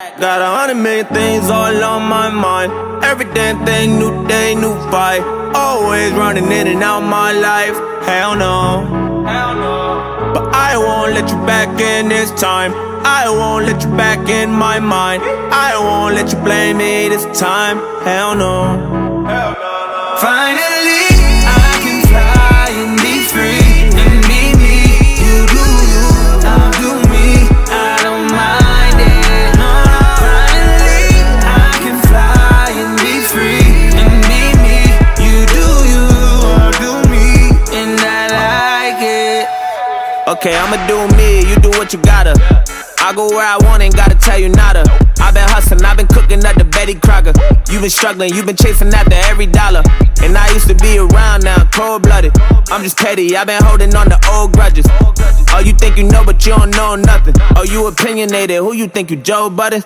Got 100 million things all on my mind. Every damn thing, new day, new fight. Always running in and out my life. Hell no, hell no. But I won't let you back in this time. I won't let you back in my mind. I won't let you blame me this time. Hell no, hell no. Finally, I can fly and be free and be me. You do you, I'll do me. I don't mind it. No, no. Finally, I can fly and be free and be me. You do you, I'll do me, and I like it. Okay, I'ma do me, you do what you gotta. I go where I want, ain't gotta tell you nada. I've been hustling, I've been cooking up the Betty Crocker. You been struggling, you been chasing after every dollar. And I used to be around, now I'm cold-blooded. I'm just petty, I've been holding on to old grudges. Oh, you think you know, but you don't know nothing. Oh, you opinionated, who you think you, Joe Budden?